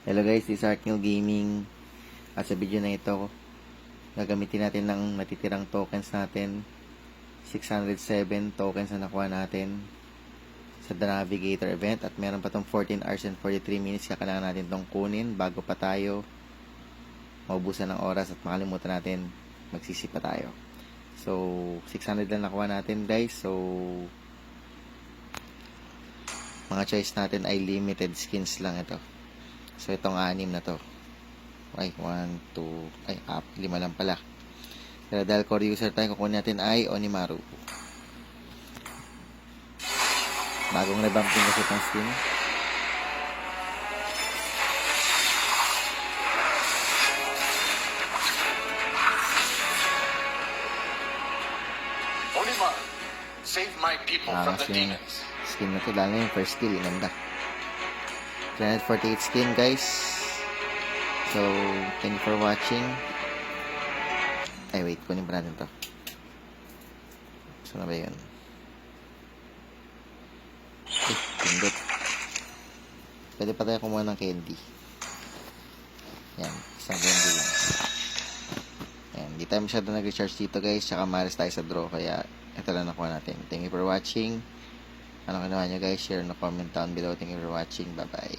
Hello guys, this is Arknew Gaming. At sa video na ito, gagamitin natin ng natitirang tokens natin. 607 tokens na nakuha natin sa The Navigator event. At meron pa tong 14 hours and 43 minutes. Kailangan natin tong kunin bago pa tayo maubusan ng oras at makalimutan natin magsisipa tayo. So, 600 lang nakuha natin guys. So, mga choice natin ay limited skins lang ito. So, itong 6 na to. Ay, 1, 2, ay, 5 lang pala. Pero dahil core user tayo, kukunin natin ay Onimaru. Bagong revamp din kasi itong skin. Onimaru, save my people from the demons. Skin na to, lalo yung first skill, ganda. 348 skin guys. So, thank you for watching. Ay, wait, kunin pa natin to. Saan na ba yun? Pindot. Pwede pa tayo kumuha ng candy. Yan, isang candy lang. Yan, di tayo masyado nag-recharge dito guys. Tsaka maris tayo sa draw, kaya ito lang nakuha natin. Thank you for watching. Ano kinuha nyo guys? Share na comment down below. Thank you for watching. Bye bye.